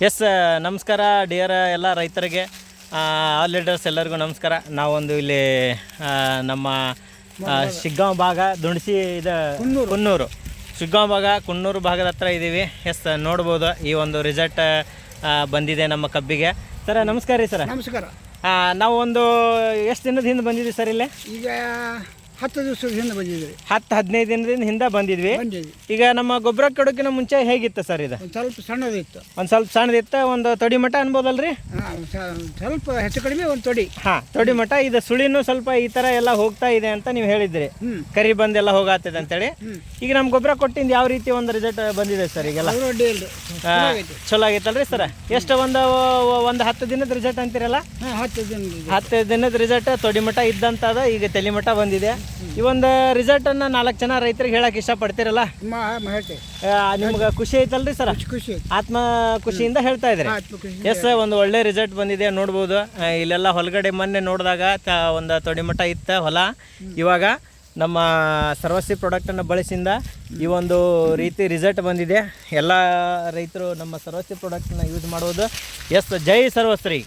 S ನಮಸ್ಕಾರ dear ಎಲ್ಲ ರೈತರಿಗೆ, ಆಲ್ ಲೀಡರ್ಸ್ ಎಲ್ಲರಿಗೂ ನಮಸ್ಕಾರ. ನಾವೊಂದು ಇಲ್ಲಿ ನಮ್ಮ ಶಿಗ್ಗಾಂವ್ ಭಾಗ ದುಣಸಿ ಇದು ಕುನ್ನೂರು ಶಿಗ್ಗಾಂವ್ ಭಾಗ ಕುನ್ನೂರು ಭಾಗದ ಹತ್ರ ಇದ್ದೀವಿ. ಎಸ್ ನೋಡ್ಬೋದು ಈ ಒಂದು ರಿಸಲ್ಟ್ ಬಂದಿದೆ ನಮ್ಮ ಕಬ್ಬಿಗೆ. ಸರ ನಮಸ್ಕಾರ ರೀ. ಸರ ನಮಸ್ಕಾರ. ನಾವು ಒಂದು ಎಷ್ಟು ದಿನದ ಹಿಂದೆ ಬಂದಿದ್ವಿ ಸರ್ ಇಲ್ಲೇ? ಈಗ 10 ದಿವಸದ ಹಿಂದೆ ಬಂದಿದ್ವಿ. 10-15 ದಿನದಿಂದ ಹಿಂದೆ ಬಂದಿದ್ವಿ. ಈಗ ನಮ್ಮ ಗೊಬ್ಬರ ಕೊಡೋಕ್ಕಿಂತ ಮುಂಚೆ ಹೇಗಿತ್ತು ಸರ್ ಇದು? ಸ್ವಲ್ಪ ಸಣ್ಣದಿತ್ತು. ಒಂದು ಸ್ವಲ್ಪ ಸಣ್ಣದಿತ್ತು, ಒಂದು ತೊಡಿ ಮಟ್ಟ ಅನ್ಬೋದಲ್ರಿ? ಸ್ವಲ್ಪ ಹೆಚ್ಚು ಕಡಿಮೆ ಒಂದು ತೊಡಿ. ತೊಡಿ ಮಟ್ಟ. ಇದು ಸುಳಿನೂ ಸ್ವಲ್ಪ ಈ ಥರ ಎಲ್ಲ ಹೋಗ್ತಾ ಇದೆ ಅಂತ ನೀವು ಹೇಳಿದ್ರಿ, ಕರಿ ಬಂದೆಲ್ಲ ಹೋಗಾತಿದೆ ಅಂತೇಳಿ. ಈಗ ನಮ್ಮ ಗೊಬ್ಬರ ಕೊಟ್ಟಿಂದ ಯಾವ ರೀತಿ ಒಂದು ರಿಸಲ್ಟ್ ಬಂದಿದೆ ಸರ್ ಈಗೆಲ್ಲ? ಚಲೋ ಆಗೈತಲ್ರಿ ಸರ್? ಎಷ್ಟು ಒಂದು 10 ದಿನದ ರಿಸಲ್ಟ್ ಅಂತೀರಲ್ಲ? 10 ದಿನದ ರಿಸಲ್ಟ್ ತೊಡಿ ಮಟ್ಟ ಇದ್ದಂಥದ್ದು ಈಗ ತಲೆ ಮಟ್ಟ ಬಂದಿದೆ. ಈ ಒಂದು ರಿಸಲ್ಟನ್ನು 4 ಜನ ರೈತರಿಗೆ ಹೇಳಕ್ಕೆ ಇಷ್ಟಪಡ್ತೀರಲ್ಲ? ನಿಮ್ಗೆ ಖುಷಿ ಐತಲ್ರಿ ಸರ್? ಖುಷಿ, ಆತ್ಮ ಖುಷಿಯಿಂದ ಹೇಳ್ತಾ ಇದ್ರಿ. ಎಸ್, ಒಂದು ಒಳ್ಳೆ ರಿಸಲ್ಟ್ ಬಂದಿದೆ ನೋಡ್ಬೋದು. ಇಲ್ಲೆಲ್ಲ ಹೊಲಗಡೆ ಮೊನ್ನೆ ನೋಡಿದಾಗ ಒಂದು ತೊಡಿ ಮಟ್ಟ ಇತ್ತು ಹೊಲ. ಇವಾಗ ನಮ್ಮ ಸರ್ವಶ್ರೀ ಪ್ರಾಡಕ್ಟನ್ನು ಬಳಸಿಂದ ಈ ಒಂದು ರೀತಿ ರಿಸಲ್ಟ್ ಬಂದಿದೆ. ಎಲ್ಲ ರೈತರು ನಮ್ಮ ಸರ್ವಶ್ರೀ ಪ್ರಾಡಕ್ಟನ್ನು ಯೂಸ್ ಮಾಡೋದು. ಎಸ್, ಜೈ ಸರ್ವಶ್ರೀ.